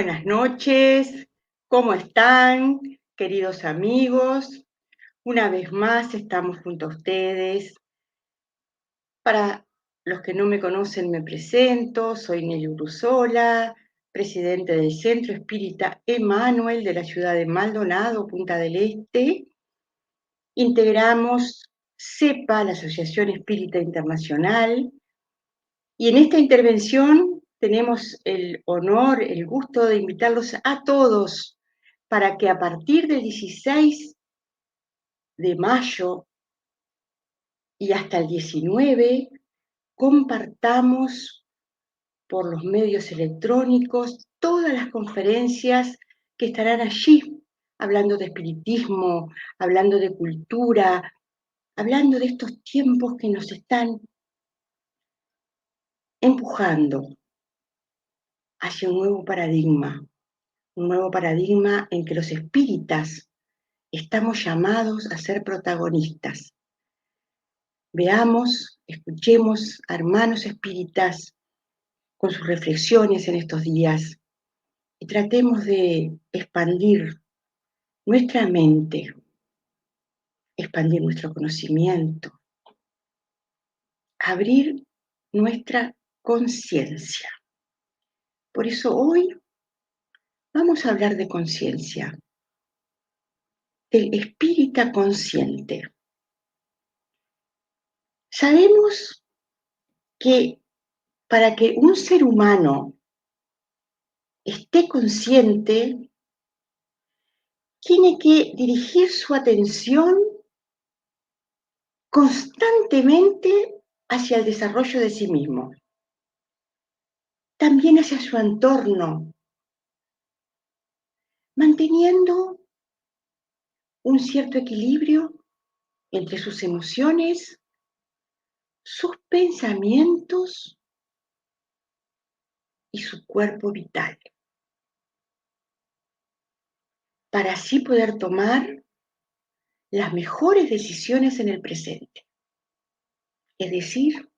Buenas noches, ¿cómo están, queridos amigos? Una vez más estamos junto a ustedes. Para los que no me conocen, me presento, soy Nelly Urruzola, presidente del Centro Espírita Emanuel de la ciudad de Maldonado, Punta del Este. Integramos CEPA, la Asociación Espírita Internacional, y en esta intervención tenemos el honor, el gusto de invitarlos a todos para que a partir del 16 de mayo y hasta el 19 compartamos por los medios electrónicos todas las conferencias que estarán allí, hablando de espiritismo, hablando de cultura, hablando de estos tiempos que nos están empujando hacia un nuevo paradigma en que los espíritas estamos llamados a ser protagonistas. Veamos, escuchemos a hermanos espíritas con sus reflexiones en estos días y tratemos de expandir nuestra mente, expandir nuestro conocimiento, abrir nuestra conciencia. Por eso hoy vamos a hablar de conciencia, del espírita consciente. Sabemos que para que un ser humano esté consciente, tiene que dirigir su atención constantemente hacia el desarrollo de sí mismo, también hacia su entorno, manteniendo un cierto equilibrio entre sus emociones, sus pensamientos y su cuerpo vital, para así poder tomar las mejores decisiones en el presente, es decir,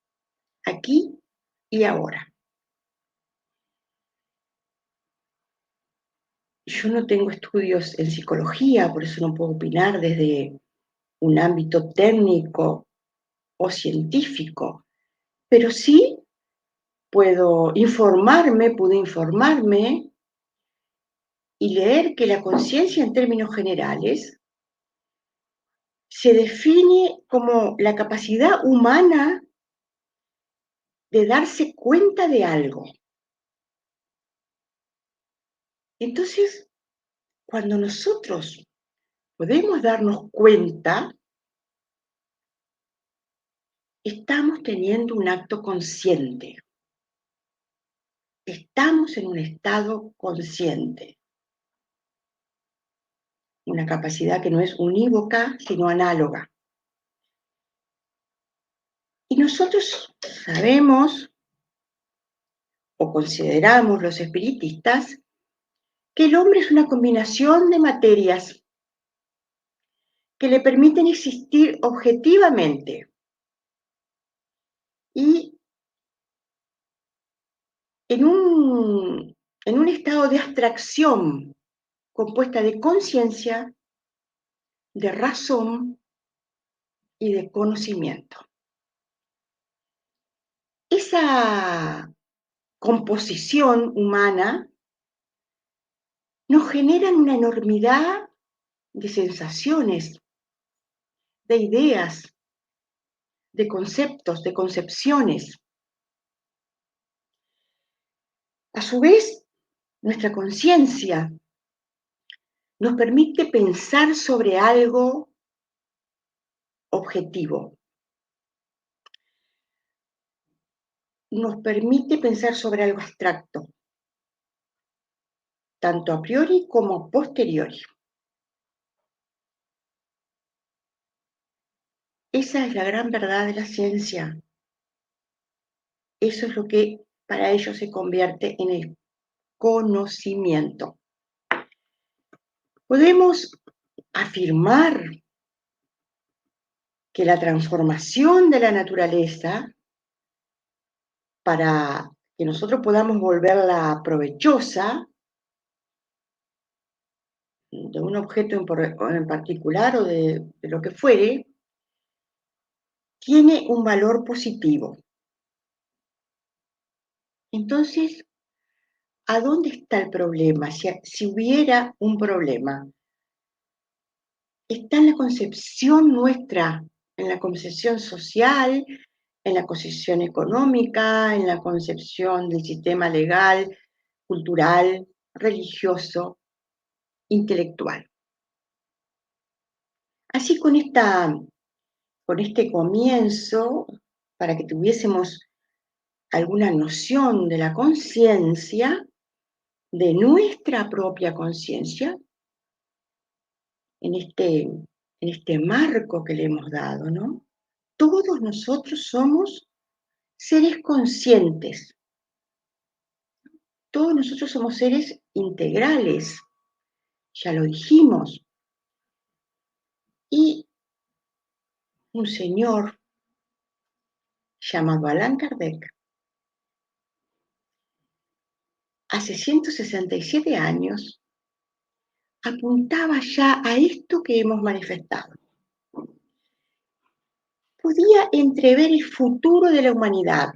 aquí y ahora. Yo no tengo estudios en psicología, por eso no puedo opinar desde un ámbito técnico o científico, pero sí pude informarme y leer que la conciencia en términos generales se define como la capacidad humana de darse cuenta de algo. Entonces, cuando nosotros podemos darnos cuenta, estamos teniendo un acto consciente. Estamos en un estado consciente, una capacidad que no es unívoca, sino análoga. Y nosotros sabemos, o consideramos los espiritistas, que el hombre es una combinación de materias que le permiten existir objetivamente y en un estado de abstracción compuesta de conciencia, de razón y de conocimiento. Esa composición humana nos generan una enormidad de sensaciones, de ideas, de conceptos, de concepciones. A su vez, nuestra conciencia nos permite pensar sobre algo objetivo. Nos permite pensar sobre algo abstracto, tanto a priori como a posteriori. Esa es la gran verdad de la ciencia. Eso es lo que para ellos se convierte en el conocimiento. Podemos afirmar que la transformación de la naturaleza, para que nosotros podamos volverla provechosa, de un objeto en particular o de lo que fuere, tiene un valor positivo. Entonces, ¿a dónde está el problema? Si hubiera un problema, está en la concepción nuestra, en la concepción social, en la concepción económica, en la concepción del sistema legal, cultural, religioso, intelectual. Así con este comienzo, para que tuviésemos alguna noción de la conciencia, de nuestra propia conciencia, en este marco que le hemos dado, ¿no? Todos nosotros somos seres conscientes, todos nosotros somos seres integrales, ya lo dijimos, y un señor llamado Allan Kardec, hace 167 años, apuntaba ya a esto que hemos manifestado. Podía entrever el futuro de la humanidad,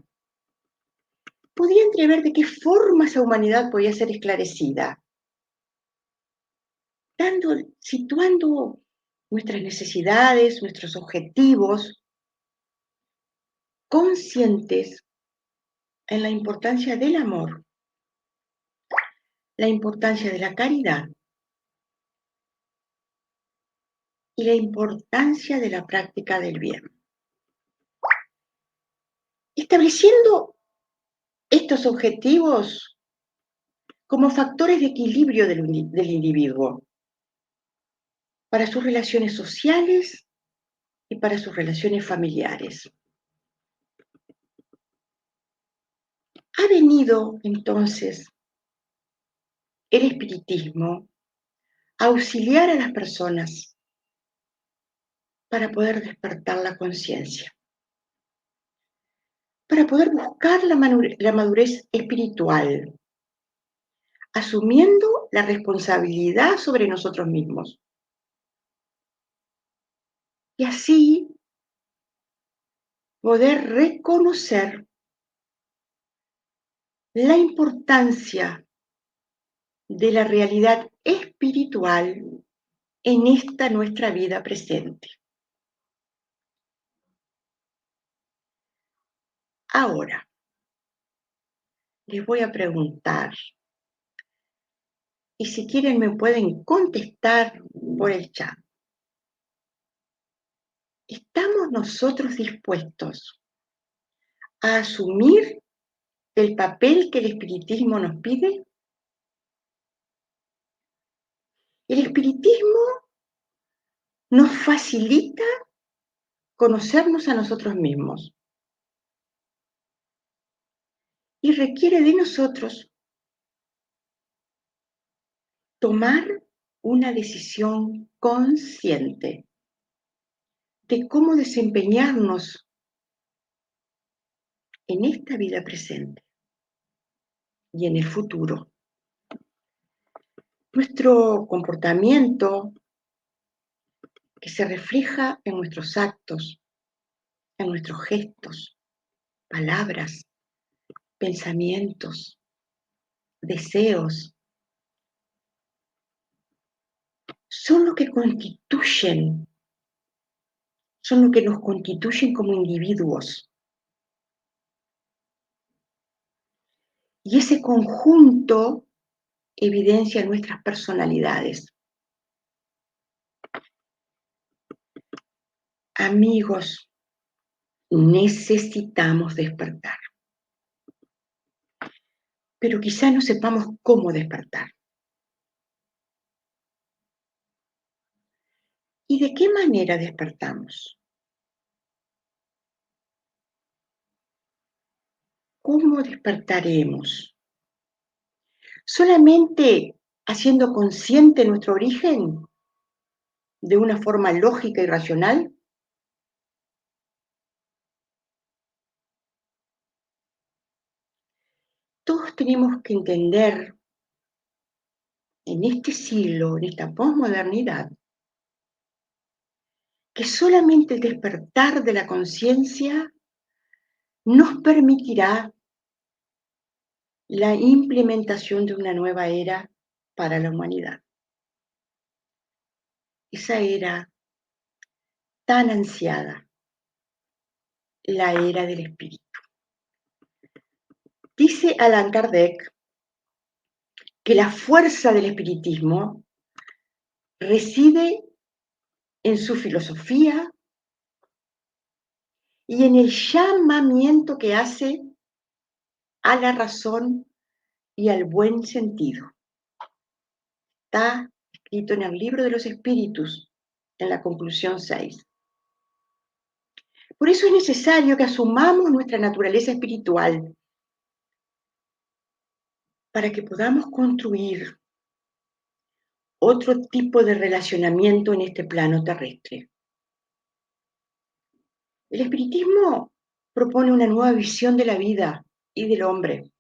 podía entrever de qué forma esa humanidad podía ser esclarecida, situando nuestras necesidades, nuestros objetivos, conscientes en la importancia del amor, la importancia de la caridad y la importancia de la práctica del bien. Estableciendo estos objetivos como factores de equilibrio del individuo para sus relaciones sociales y para sus relaciones familiares. Ha venido entonces el espiritismo a auxiliar a las personas para poder despertar la conciencia, para poder buscar la madurez espiritual, asumiendo la responsabilidad sobre nosotros mismos. Y así poder reconocer la importancia de la realidad espiritual en esta nuestra vida presente. Ahora, les voy a preguntar, y si quieren me pueden contestar por el chat. ¿Estamos nosotros dispuestos a asumir el papel que el espiritismo nos pide? El espiritismo nos facilita conocernos a nosotros mismos y requiere de nosotros tomar una decisión consciente de cómo desempeñarnos en esta vida presente y en el futuro. Nuestro comportamiento, que se refleja en nuestros actos, en nuestros gestos, palabras, pensamientos, deseos, son lo que nos constituyen como individuos. Y ese conjunto evidencia nuestras personalidades. Amigos, necesitamos despertar. Pero quizá no sepamos cómo despertar. ¿Y de qué manera despertamos? ¿Cómo despertaremos? ¿Solamente haciendo consciente nuestro origen de una forma lógica y racional? Todos tenemos que entender en este siglo, en esta posmodernidad, que solamente el despertar de la conciencia nos permitirá la implementación de una nueva era para la humanidad. Esa era tan ansiada, la era del espíritu. Dice Allan Kardec que la fuerza del espiritismo reside en su filosofía y en el llamamiento que hace a la razón y al buen sentido. Está escrito en el libro de los espíritus, en la conclusión 6. Por eso es necesario que asumamos nuestra naturaleza espiritual para que podamos construir otro tipo de relacionamiento en este plano terrestre. El espiritismo propone una nueva visión de la vida y del hombre,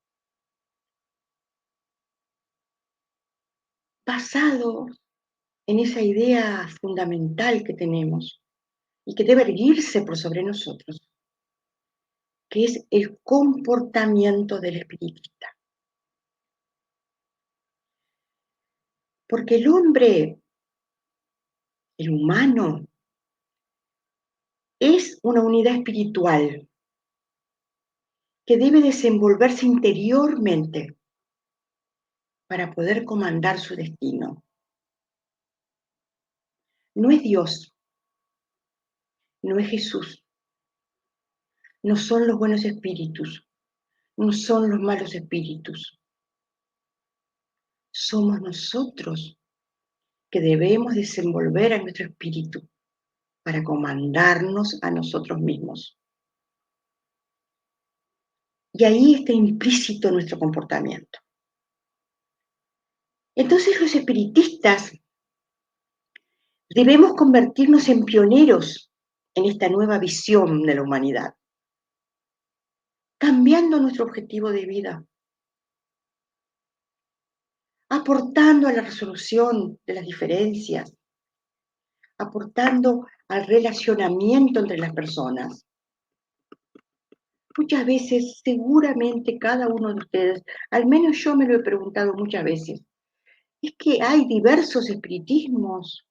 basado en esa idea fundamental que tenemos y que debe erguirse por sobre nosotros, que es el comportamiento del espiritista. Porque el hombre, el humano, es una unidad espiritual que debe desenvolverse interiormente para poder comandar su destino. No es Dios, no es Jesús, no son los buenos espíritus, no son los malos espíritus. Somos nosotros que debemos desenvolver a nuestro espíritu para comandarnos a nosotros mismos. Y ahí está implícito nuestro comportamiento. Entonces los espiritistas debemos convertirnos en pioneros en esta nueva visión de la humanidad, cambiando nuestro objetivo de vida, aportando a la resolución de las diferencias, aportando al relacionamiento entre las personas. Muchas veces, seguramente cada uno de ustedes, al menos yo me lo he preguntado muchas veces, es que hay diversos espiritismos.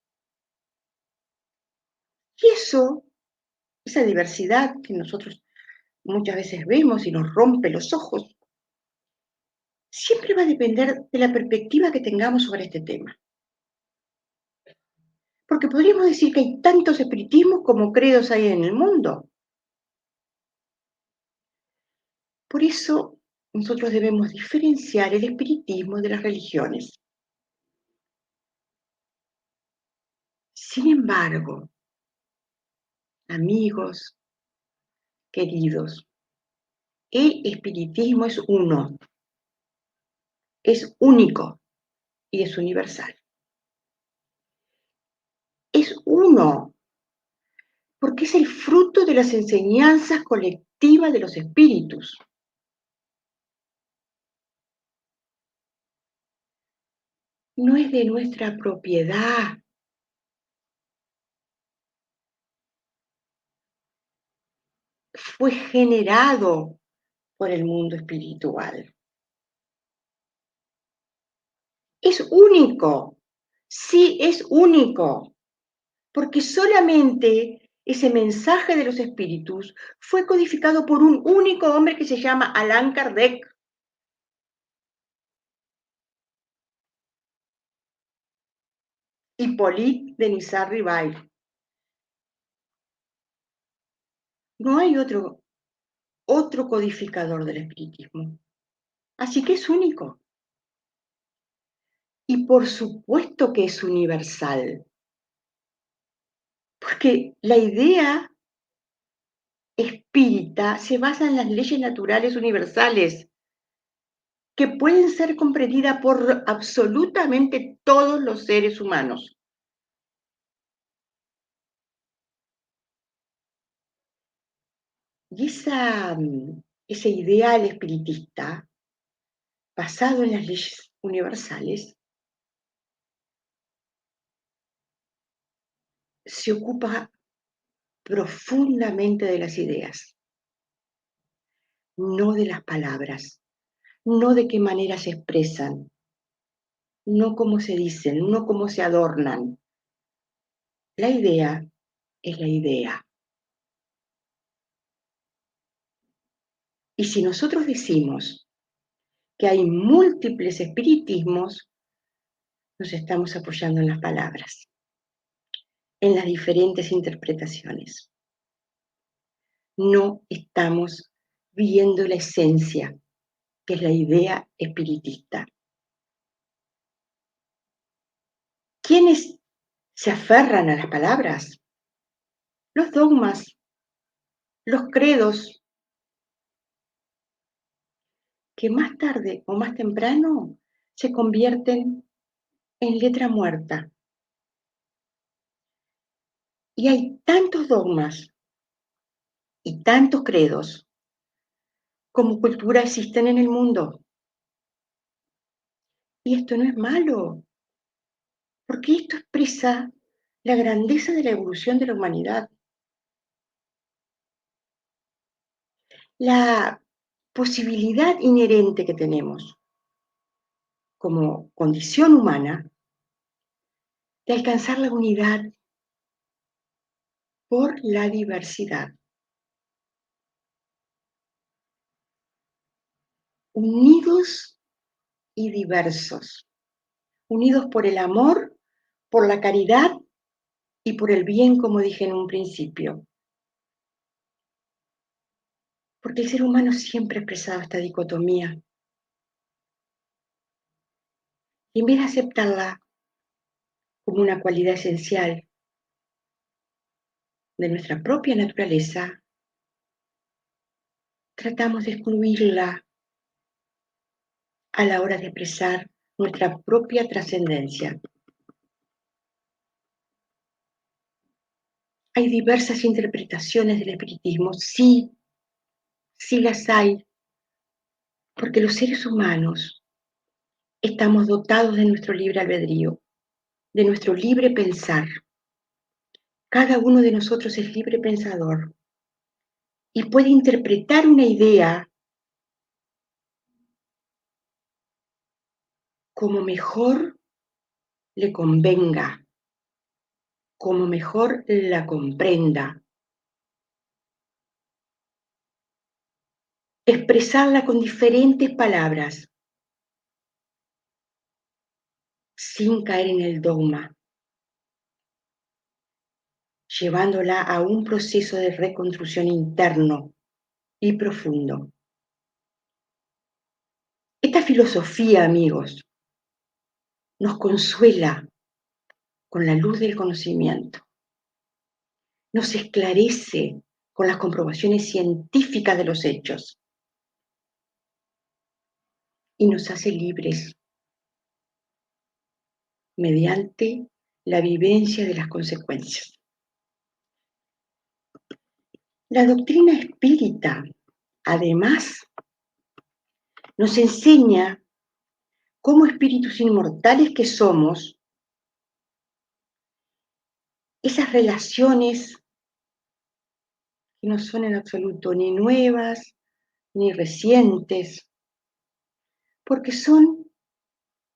Y eso, esa diversidad que nosotros muchas veces vemos y nos rompe los ojos, siempre va a depender de la perspectiva que tengamos sobre este tema. Porque podríamos decir que hay tantos espiritismos como credos hay en el mundo. Por eso nosotros debemos diferenciar el espiritismo de las religiones. Sin embargo, amigos, queridos, el espiritismo es uno, es único y es universal. Es uno porque es el fruto de las enseñanzas colectivas de los espíritus. No es de nuestra propiedad. Fue generado por el mundo espiritual. Es único, sí es único, porque solamente ese mensaje de los espíritus fue codificado por un único hombre que se llama Allan Kardec. Hippolyte de Niza-Rivail. No hay otro codificador del espiritismo. Así que es único. Y por supuesto que es universal. Porque la idea espírita se basa en las leyes naturales universales que pueden ser comprendidas por absolutamente todos los seres humanos. Y ese ideal espiritista, basado en las leyes universales, se ocupa profundamente de las ideas, no de las palabras, no de qué manera se expresan, no cómo se dicen, no cómo se adornan. La idea es la idea. Y si nosotros decimos que hay múltiples espiritismos, nos estamos apoyando en las palabras, en las diferentes interpretaciones. No estamos viendo la esencia, que es la idea espiritista. ¿Quiénes se aferran a las palabras? Los dogmas, los credos, que más tarde o más temprano se convierten en letra muerta. Y hay tantos dogmas y tantos credos como cultura existen en el mundo. Y esto no es malo, porque esto expresa la grandeza de la evolución de la humanidad. La posibilidad inherente que tenemos como condición humana de alcanzar la unidad por la diversidad. Unidos y diversos, unidos por el amor, por la caridad y por el bien, como dije en un principio. Porque el ser humano siempre ha expresado esta dicotomía. Y en vez de aceptarla como una cualidad esencial de nuestra propia naturaleza, tratamos de excluirla a la hora de expresar nuestra propia trascendencia. ¿Hay diversas interpretaciones del espiritismo? Sí, sí las hay, porque los seres humanos estamos dotados de nuestro libre albedrío, de nuestro libre pensar. Cada uno de nosotros es libre pensador y puede interpretar una idea como mejor le convenga, como mejor la comprenda. Expresarla con diferentes palabras, sin caer en el dogma, llevándola a un proceso de reconstrucción interno y profundo. Esta filosofía, amigos, nos consuela con la luz del conocimiento, nos esclarece con las comprobaciones científicas de los hechos y nos hace libres mediante la vivencia de las consecuencias. La doctrina espírita, además, nos enseña cómo espíritus inmortales que somos, esas relaciones que no son en absoluto ni nuevas ni recientes, porque son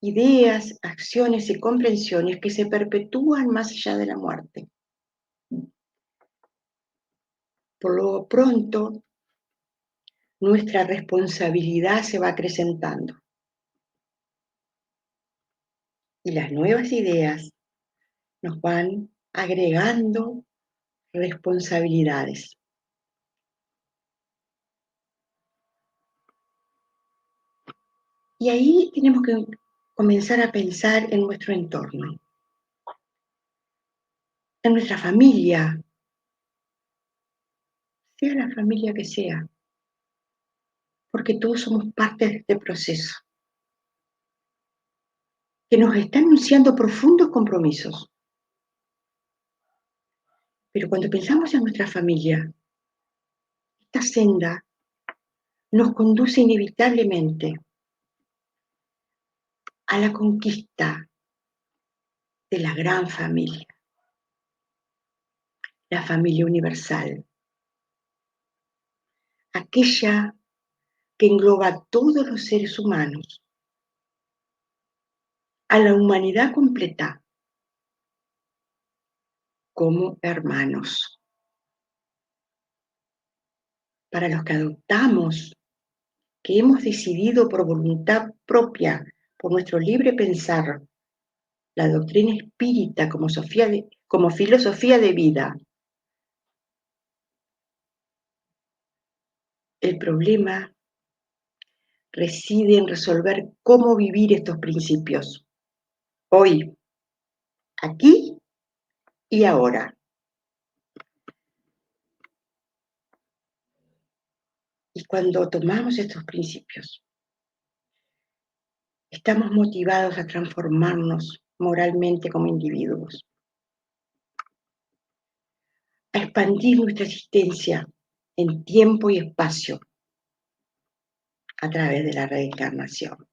ideas, acciones y comprensiones que se perpetúan más allá de la muerte. Por lo pronto, nuestra responsabilidad se va acrecentando. Y las nuevas ideas nos van agregando responsabilidades. Y ahí tenemos que comenzar a pensar en nuestro entorno, en nuestra familia, sea la familia que sea, porque todos somos parte de este proceso, que nos está anunciando profundos compromisos. Pero cuando pensamos en nuestra familia, esta senda nos conduce inevitablemente a la conquista de la gran familia. la familia universal, aquella que engloba a todos los seres humanos, a la humanidad completa, como hermanos. Para los que adoptamos, que hemos decidido por voluntad propia, por nuestro libre pensar, la doctrina espírita como filosofía de vida, el problema reside en resolver cómo vivir estos principios, hoy, aquí y ahora. Y cuando tomamos estos principios, estamos motivados a transformarnos moralmente como individuos, a expandir nuestra existencia en tiempo y espacio a través de la reencarnación.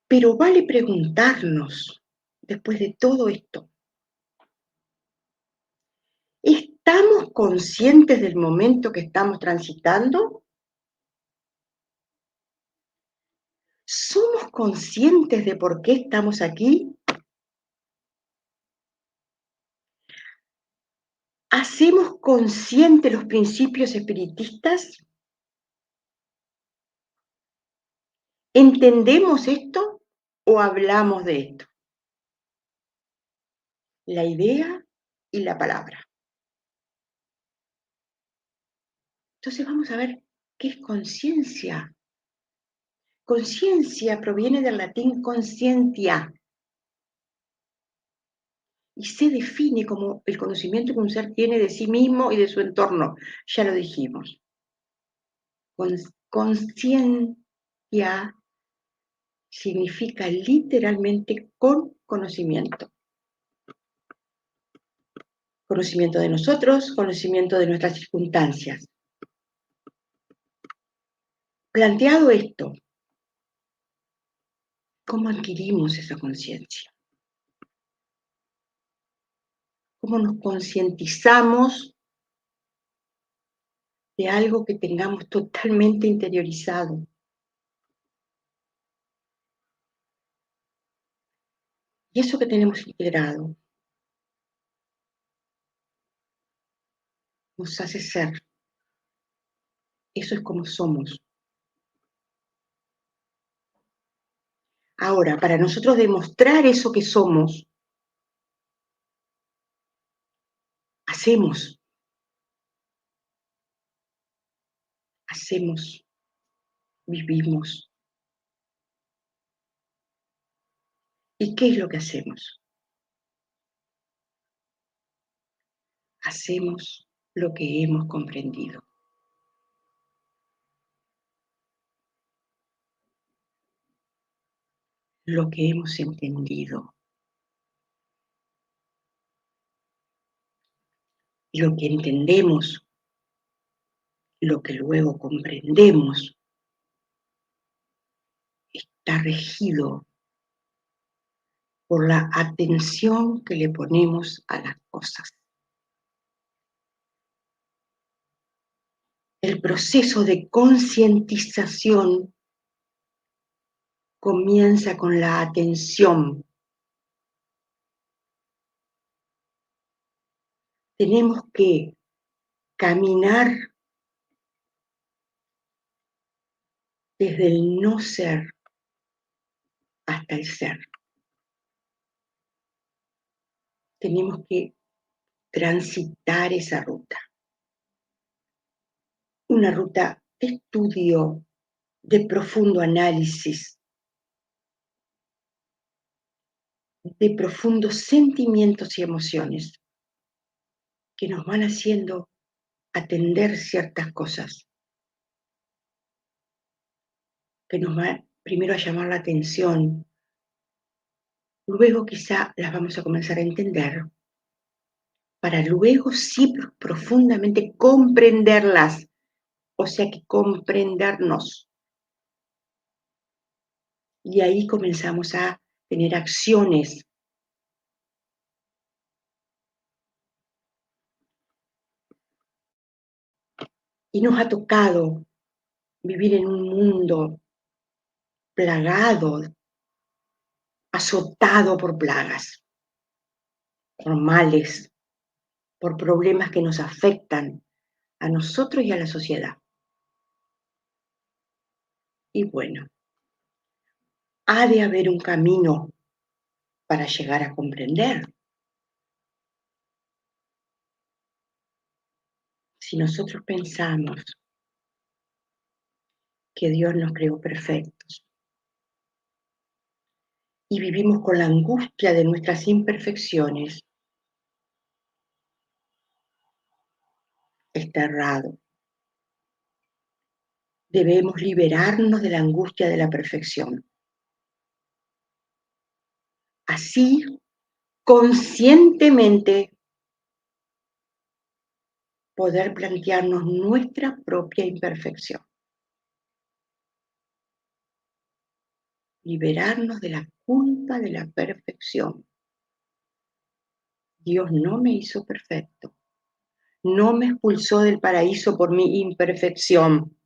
Pero vale preguntarnos, después de todo esto, ¿estamos conscientes del momento que estamos transitando? ¿Somos conscientes de por qué estamos aquí? ¿Hacemos conscientes los principios espiritistas? ¿Entendemos esto o hablamos de esto? La idea y la palabra. Entonces vamos a ver qué es conciencia. Conciencia proviene del latín conscientia y se define como el conocimiento que un ser tiene de sí mismo y de su entorno. Ya lo dijimos. Conscientia significa literalmente con conocimiento. Conocimiento de nosotros, conocimiento de nuestras circunstancias. Planteado esto, ¿cómo adquirimos esa conciencia? ¿Cómo nos concientizamos de algo que tengamos totalmente interiorizado? Y eso que tenemos integrado nos hace ser. Eso es como somos. Ahora, para nosotros demostrar eso que somos, hacemos, vivimos. ¿Y qué es lo que hacemos? Hacemos lo que hemos comprendido. Lo que hemos entendido. Lo que entendemos, lo que luego comprendemos, está regido por la atención que le ponemos a las cosas. El proceso de concientización comienza con la atención. Tenemos que caminar desde el no ser hasta el ser. Tenemos que transitar esa ruta. Una ruta de estudio, de profundo análisis, de profundos sentimientos y emociones que nos van haciendo atender ciertas cosas, que nos van primero a llamar la atención, luego quizá las vamos a comenzar a entender, para luego sí profundamente comprenderlas, o sea que comprendernos. Y ahí comenzamos a tener acciones Y nos ha tocado vivir en un mundo plagado, azotado por plagas, por males, por problemas que nos afectan a nosotros y a la sociedad. Y bueno, ha de haber un camino para llegar a comprender. Si nosotros pensamos que Dios nos creó perfectos y vivimos con la angustia de nuestras imperfecciones, está errado. Debemos liberarnos de la angustia de la perfección. Así, conscientemente, poder plantearnos nuestra propia imperfección. Liberarnos de la culpa de la perfección. Dios no me hizo perfecto. No me expulsó del paraíso por mi imperfección.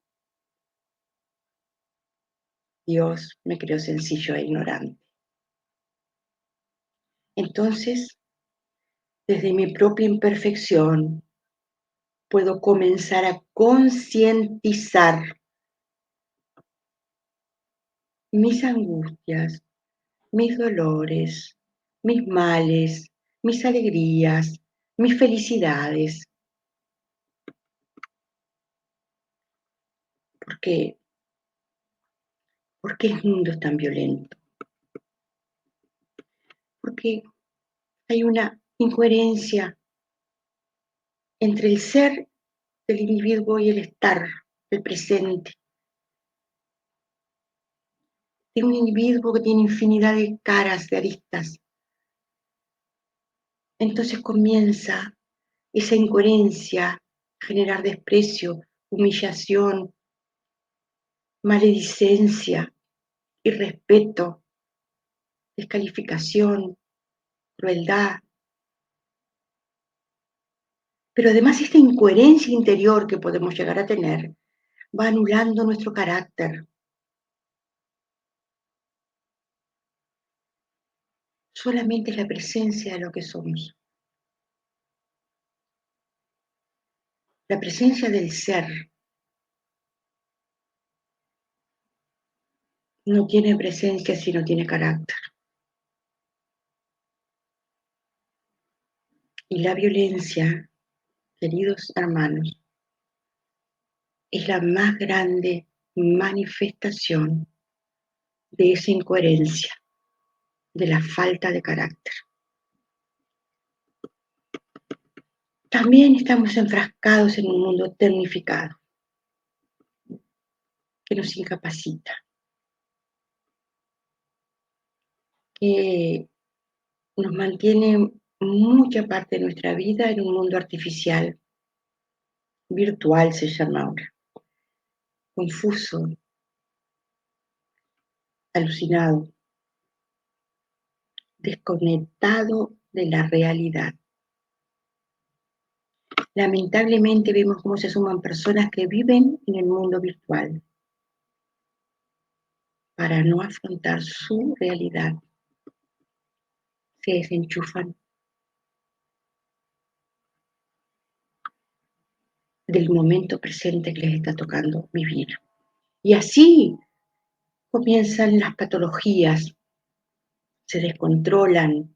Dios me creó sencillo e ignorante. Entonces, desde mi propia imperfección, puedo comenzar a concientizar mis angustias, mis dolores, mis males, mis alegrías, mis felicidades. ¿Por qué? ¿Por qué el mundo es tan violento? Porque hay una incoherencia entre el ser del individuo y el estar, el presente. De un individuo que tiene infinidad de caras, de aristas. Entonces comienza esa incoherencia a generar desprecio, humillación, maledicencia, irrespeto, descalificación, crueldad. Pero además esta incoherencia interior que podemos llegar a tener va anulando nuestro carácter. Solamente es la presencia de lo que somos. La presencia del ser no tiene presencia si no tiene carácter. Y la violencia, queridos hermanos, es la más grande manifestación de esa incoherencia, de la falta de carácter. También estamos enfrascados en un mundo tecnificado que nos incapacita, que nos mantiene mucha parte de nuestra vida en un mundo artificial, virtual se llama ahora, confuso, alucinado, desconectado de la realidad. Lamentablemente vemos cómo se suman personas que viven en el mundo virtual para no afrontar su realidad. Se desenchufan del momento presente que les está tocando vivir. Y así comienzan las patologías, se descontrolan,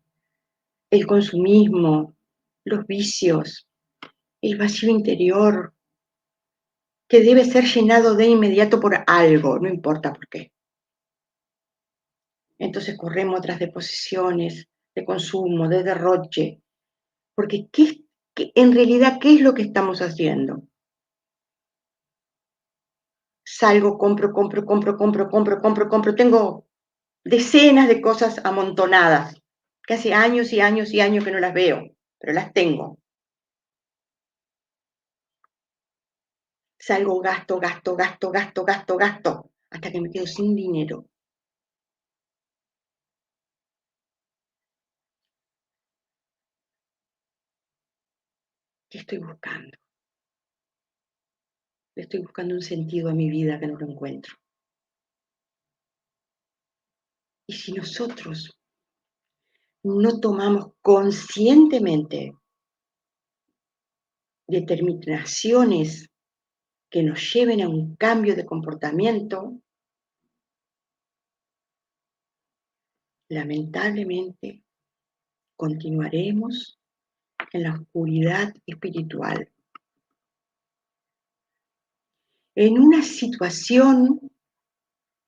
el consumismo, los vicios, el vacío interior, que debe ser llenado de inmediato por algo, no importa por qué. Entonces corremos tras de posesiones, de consumo, de derroche, porque en realidad, ¿qué es lo que estamos haciendo? Salgo, compro, compro, compro, compro, compro, compro, compro. Tengo decenas de cosas amontonadas, que hace años y años y años que no las veo, pero las tengo. Salgo, gasto, gasto, gasto, gasto, gasto, gasto, hasta que me quedo sin dinero. ¿Qué estoy buscando? Le estoy buscando un sentido a mi vida que no lo encuentro. Y si nosotros no tomamos conscientemente determinaciones que nos lleven a un cambio de comportamiento, lamentablemente continuaremos en la oscuridad espiritual, en una situación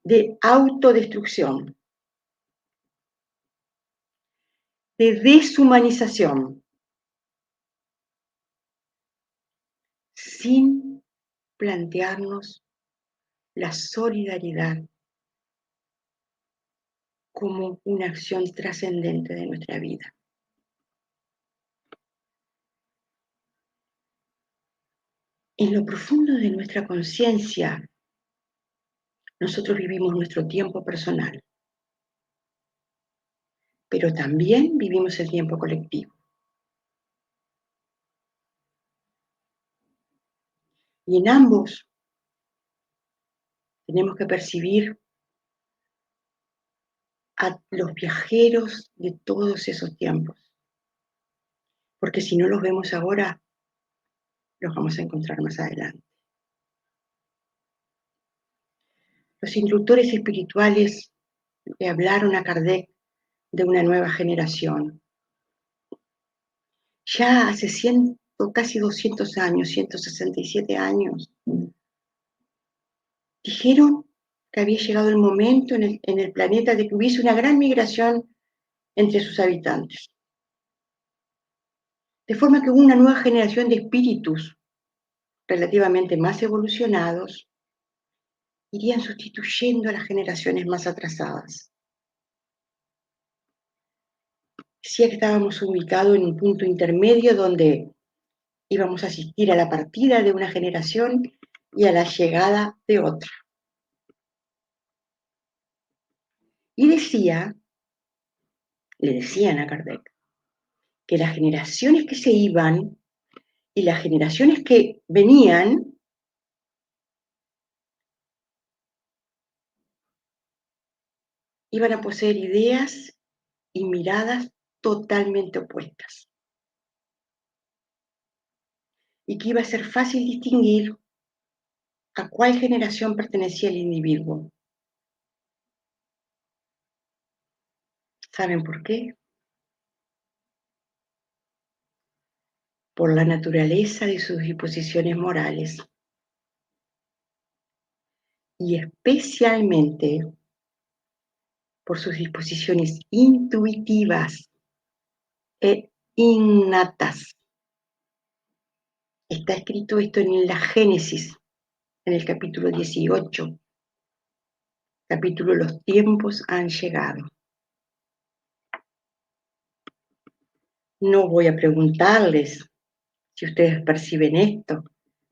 de autodestrucción, de deshumanización, sin plantearnos la solidaridad como una acción trascendente de nuestra vida. En lo profundo de nuestra conciencia, nosotros vivimos nuestro tiempo personal, pero también vivimos el tiempo colectivo. Y en ambos tenemos que percibir a los viajeros de todos esos tiempos, porque si no los vemos ahora, los vamos a encontrar más adelante. Los instructores espirituales le hablaron a Kardec de una nueva generación. Ya hace casi 200 años, 167 años, dijeron que había llegado el momento en el planeta de que hubiese una gran migración entre sus habitantes. De forma que hubo una nueva generación de espíritus relativamente más evolucionados irían sustituyendo a las generaciones más atrasadas. Decía que estábamos ubicados en un punto intermedio donde íbamos a asistir a la partida de una generación y a la llegada de otra. Y le decían a Kardec, que las generaciones que se iban y las generaciones que venían iban a poseer ideas y miradas totalmente opuestas. Y que iba a ser fácil distinguir a cuál generación pertenecía el individuo. ¿Saben por qué? Por la naturaleza de sus disposiciones morales. Y especialmente por sus disposiciones intuitivas e innatas. Está escrito esto en la Génesis, en el capítulo 18, capítulo Los tiempos han llegado. No voy a preguntarles si ustedes perciben esto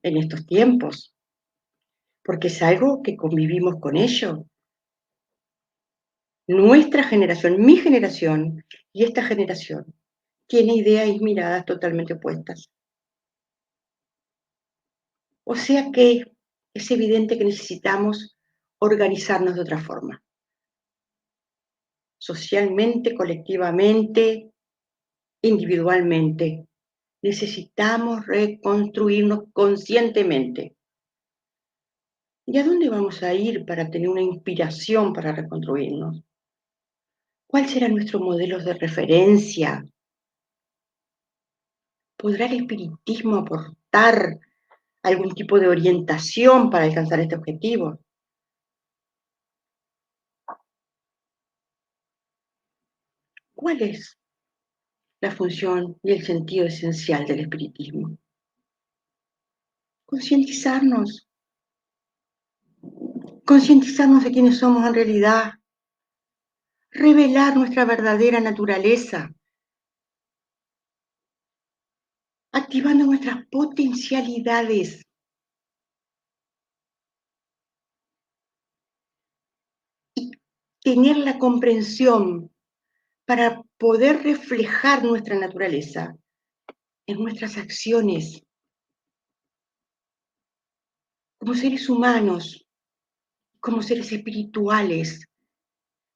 en estos tiempos, porque es algo que convivimos con ello. Nuestra generación, mi generación y esta generación tiene ideas y miradas totalmente opuestas. O sea que es evidente que necesitamos organizarnos de otra forma, socialmente, colectivamente, individualmente. Necesitamos reconstruirnos conscientemente. ¿Y a dónde vamos a ir para tener una inspiración para reconstruirnos? ¿Cuál será nuestro modelo de referencia? ¿Podrá el espiritismo aportar algún tipo de orientación para alcanzar este objetivo? ¿Cuál es la función y el sentido esencial del espiritismo? Concientizarnos, concientizarnos de quiénes somos en realidad, revelar nuestra verdadera naturaleza, activando nuestras potencialidades, y tener la comprensión para poder reflejar nuestra naturaleza en nuestras acciones. como seres humanos, como seres espirituales,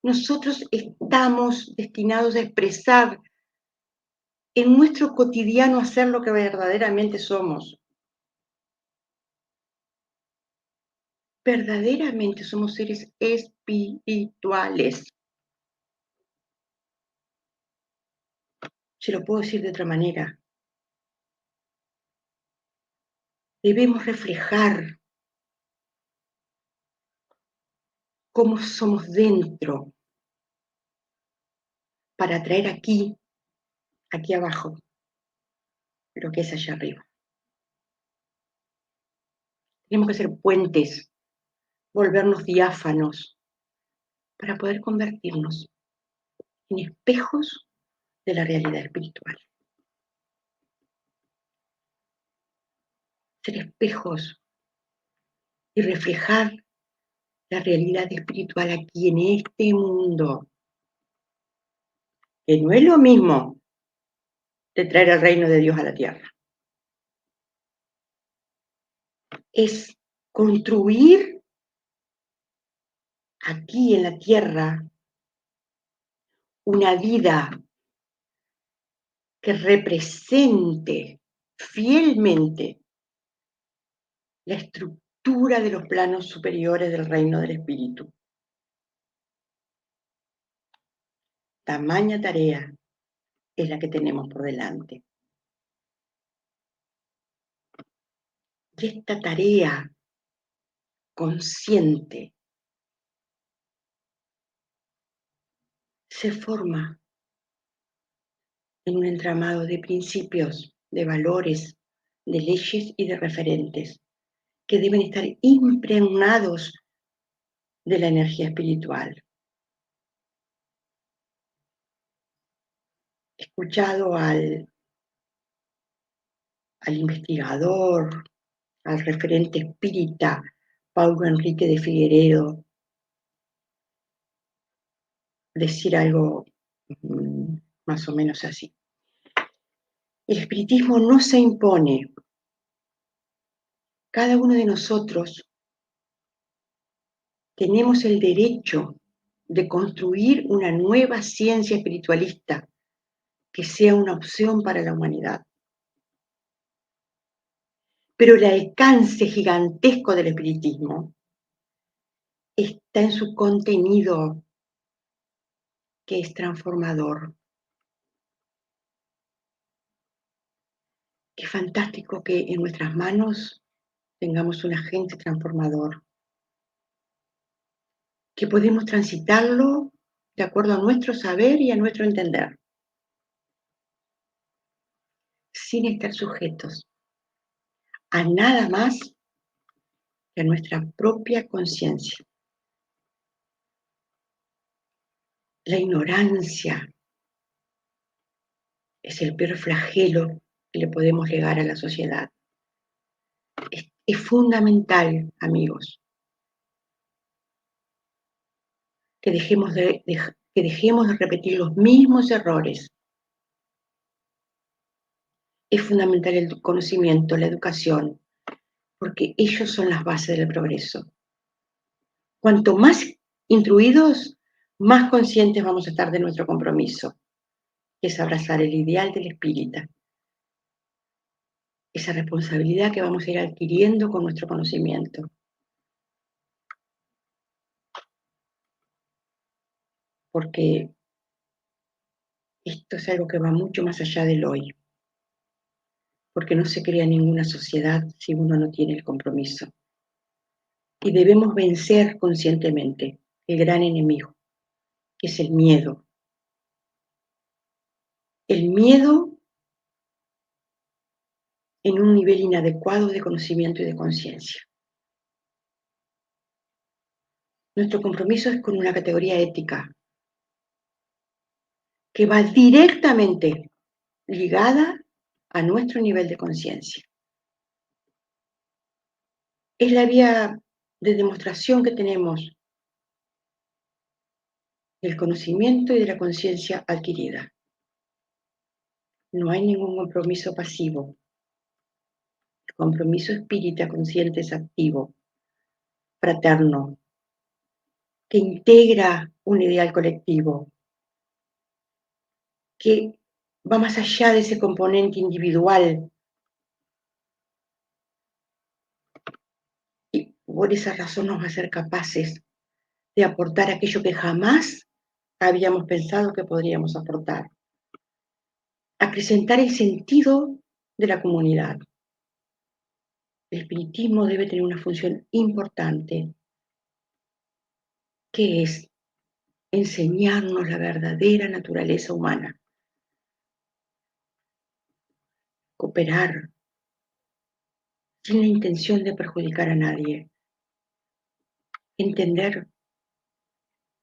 nosotros estamos destinados a expresar en nuestro cotidiano a ser lo que verdaderamente somos. Verdaderamente somos seres espirituales. Se lo puedo decir de otra manera. Debemos reflejar cómo somos dentro para traer aquí abajo, lo que es allá arriba. Tenemos que ser puentes, volvernos diáfanos, para poder convertirnos en espejos de la realidad espiritual. Ser espejos y reflejar la realidad espiritual aquí en este mundo, que no es lo mismo de traer el reino de Dios a la tierra. Es construir aquí en la tierra una vida que represente fielmente la estructura de los planos superiores del reino del espíritu. Tamaña tarea es la que tenemos por delante. Y esta tarea consciente se forma en un entramado de principios, de valores, de leyes y de referentes que deben estar impregnados de la energía espiritual. He escuchado al investigador, al referente espírita Paulo Enrique de Figueredo decir algo más o menos así. El espiritismo no se impone. Cada uno de nosotros tenemos el derecho de construir una nueva ciencia espiritualista que sea una opción para la humanidad. Pero el alcance gigantesco del espiritismo está en su contenido, que es transformador. Qué fantástico que en nuestras manos tengamos un agente transformador, que podemos transitarlo de acuerdo a nuestro saber y a nuestro entender, sin estar sujetos a nada más que a nuestra propia conciencia. La ignorancia es el peor flagelo que le podemos legar a la sociedad. Es fundamental, amigos, que dejemos de repetir los mismos errores. Es fundamental el conocimiento, la educación, porque ellos son las bases del progreso. Cuanto más instruidos, más conscientes vamos a estar de nuestro compromiso, que es abrazar el ideal del espírita, esa responsabilidad que vamos a ir adquiriendo con nuestro conocimiento. Porque esto es algo que va mucho más allá del hoy, porque no se crea ninguna sociedad si uno no tiene el compromiso. Y debemos vencer conscientemente el gran enemigo, que es el miedo. El miedo en un nivel inadecuado de conocimiento y de conciencia. Nuestro compromiso es con una categoría ética que va directamente ligada a nuestro nivel de conciencia. Es la vía de demostración que tenemos del conocimiento y de la conciencia adquirida. No hay ningún compromiso pasivo. Compromiso espírita consciente es activo, fraterno, que integra un ideal colectivo, que va más allá de ese componente individual. Y por esa razón nos va a ser capaces de aportar aquello que jamás habíamos pensado que podríamos aportar. Acrecentar el sentido de la comunidad. El espiritismo debe tener una función importante, que es enseñarnos la verdadera naturaleza humana, cooperar sin la intención de perjudicar a nadie, entender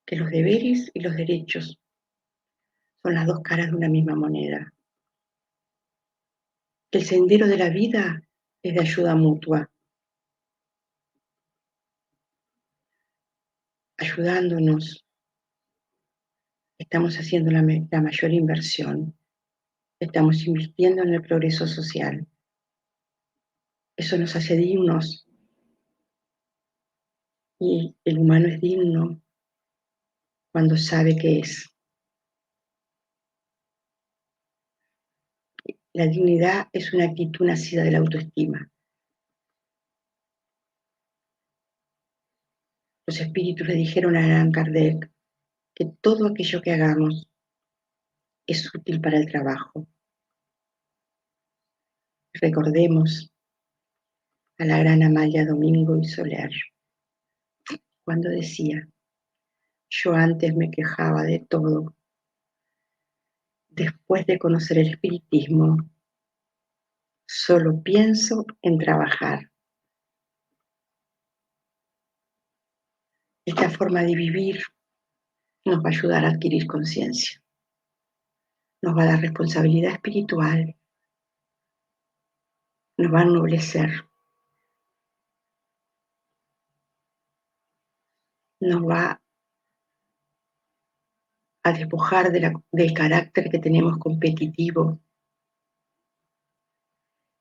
que los deberes y los derechos son las dos caras de una misma moneda, que el sendero de la vida es de ayuda mutua, ayudándonos, estamos haciendo la mayor inversión, estamos invirtiendo en el progreso social. Eso nos hace dignos y el humano es digno cuando sabe qué es. La dignidad es una actitud nacida de la autoestima. Los espíritus le dijeron a Allan Kardec que todo aquello que hagamos es útil para el trabajo. Recordemos a la gran Amalia Domingo y Soler, cuando decía: yo antes me quejaba de todo, después de conocer el espiritismo, solo pienso en trabajar. Esta forma de vivir nos va a ayudar a adquirir conciencia, nos va a dar responsabilidad espiritual, nos va a ennoblecer, nos va a despojar del carácter que tenemos competitivo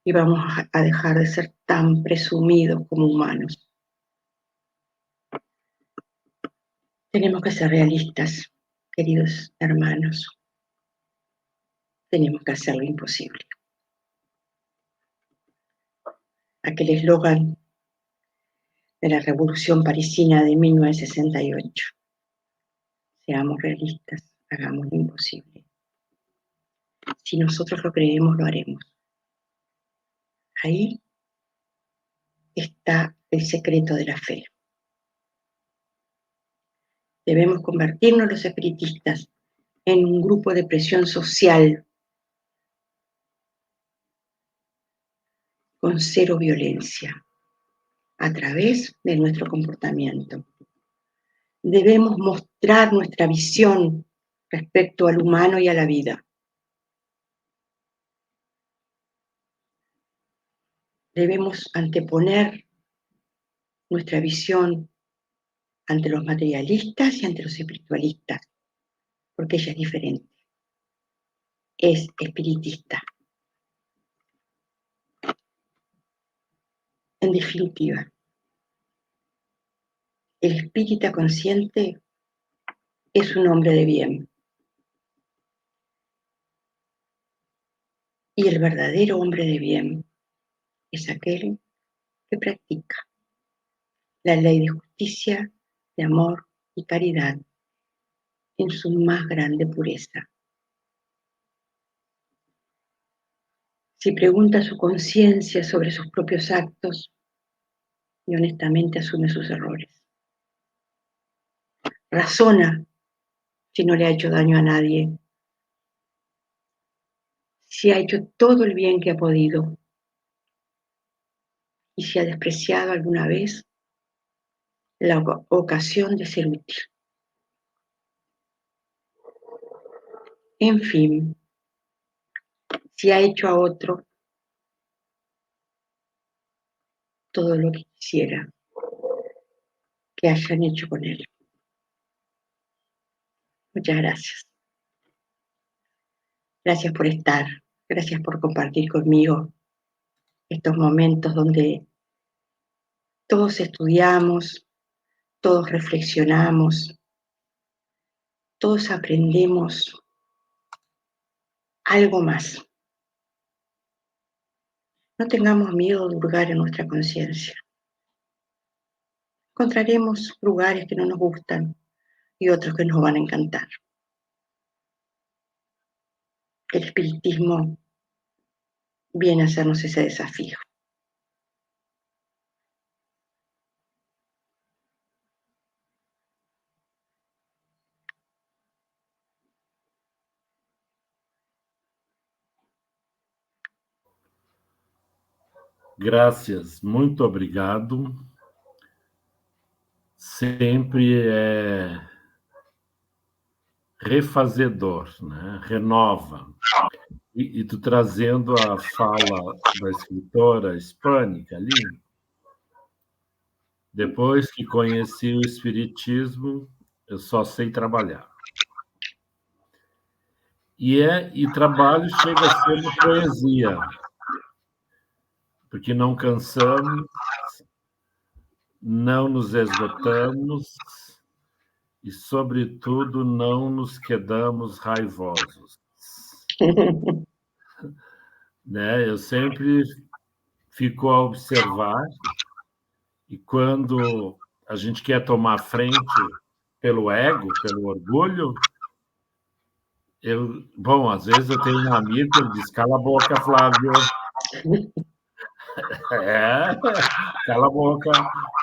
y vamos a dejar de ser tan presumidos como humanos. Tenemos que ser realistas, queridos hermanos. Tenemos que hacer lo imposible. Aquel eslogan de la Revolución Parisina de 1968. Seamos realistas, hagamos lo imposible. Si nosotros lo creemos, lo haremos. Ahí está el secreto de la fe. Debemos convertirnos los espiritistas en un grupo de presión social con cero violencia a través de nuestro comportamiento. Debemos mostrar nuestra visión respecto al humano y a la vida. Debemos anteponer nuestra visión ante los materialistas y ante los espiritualistas, porque ella es diferente, es espiritista. En definitiva, el espírita consciente es un hombre de bien. Y el verdadero hombre de bien es aquel que practica la ley de justicia, de amor y caridad en su más grande pureza. Si pregunta su conciencia sobre sus propios actos y honestamente asume sus errores. Razona si no le ha hecho daño a nadie, si ha hecho todo el bien que ha podido y si ha despreciado alguna vez la ocasión de ser útil. En fin, si ha hecho a otro todo lo que quisiera que hayan hecho con él. Muchas gracias. Gracias por estar, gracias por compartir conmigo estos momentos donde todos estudiamos, todos reflexionamos, todos aprendemos algo más. No tengamos miedo de hurgar en nuestra conciencia. Encontraremos lugares que no nos gustan y otros que nos van a encantar. El espiritismo viene a hacernos ese desafío. Graças, muito obrigado. Sempre é refazedor, né? Renova. E tu trazendo a fala da escritora hispânica ali, depois que conheci o Espiritismo, eu só sei trabalhar. E trabalho chega a ser uma poesia, porque não cansamos, não nos esgotamos e, sobretudo, não nos quedamos raivosos. Né? Eu sempre fico a observar, e quando a gente quer tomar frente pelo ego, pelo orgulho, bom, às vezes eu tenho um amigo que ele diz: cala a boca, Flávio. Cala a boca,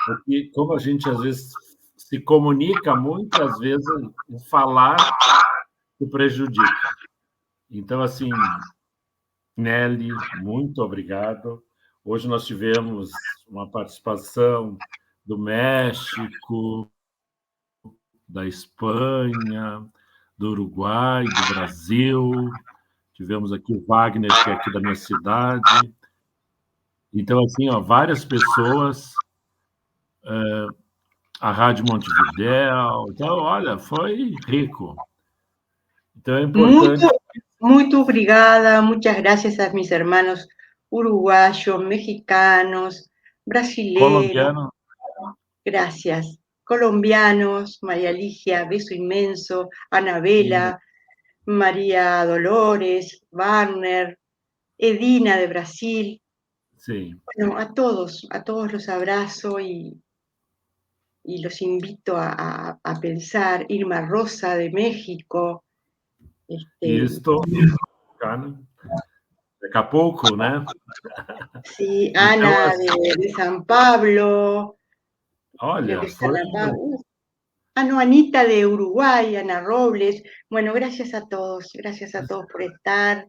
porque como a gente às vezes se comunica muito, às vezes o falar te prejudica. Então, assim, Nelly, muito obrigado. Hoje nós tivemos uma participação do México, da Espanha, do Uruguai, do Brasil. Tivemos aqui o Wagner, que é aqui da minha cidade. Então, assim, ó, várias pessoas, a Rádio Montevidéu. Então, olha, foi rico. Então, é importante... Muito obrigada, muchas gracias a mis hermanos uruguayos, mexicanos, brasileños. Colombiano. Gracias. Colombianos, María Ligia, beso inmenso, Anabela, María Dolores, Warner, Edina de Brasil. Sí. Bueno, a todos los abrazo y los invito a pensar. Irma Rosa de México. Y esto, de Acapulco, ¿no? Sí, Ana de San Pablo. Olha, no, Anita de Uruguay, Ana Robles. Bueno, gracias a todos por estar,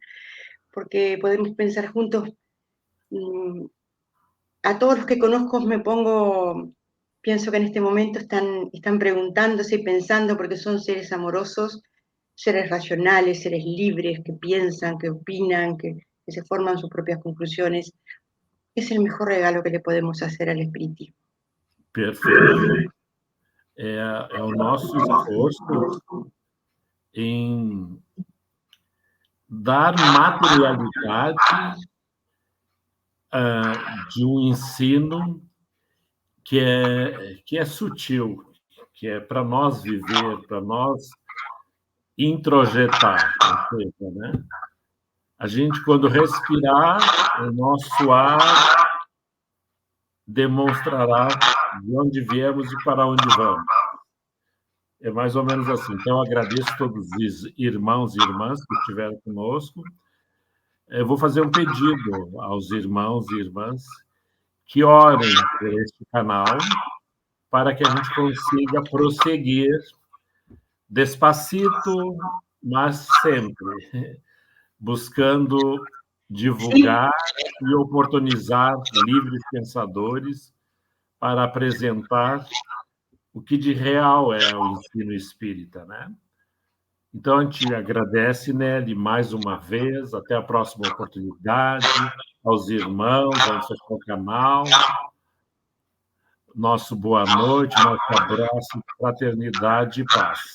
porque podemos pensar juntos. A todos los que conozco pienso que en este momento están preguntándose y pensando, porque son seres amorosos, seres racionales, seres libres, que piensan, que opinan, que se forman sus propias conclusiones. Es el mejor regalo que le podemos hacer al espiritismo. Perfeito. É o nosso esforço em dar materialidade de um ensino que é sutil, que é para nós viver, para nós introjetar. Ou seja, né? A gente, quando respirar, o nosso ar demonstrará de onde viemos e para onde vamos. É mais ou menos assim. Então, eu agradeço a todos os irmãos e irmãs que estiveram conosco. Eu vou fazer um pedido aos irmãos e irmãs que orem por este canal para que a gente consiga prosseguir despacito, mas sempre buscando divulgar e oportunizar livres pensadores para apresentar o que de real é o ensino espírita, né? Então, a gente agradece, Nelly, mais uma vez. Até a próxima oportunidade. Aos irmãos, ao seu canal. Nosso boa noite, nosso abraço, fraternidade e paz.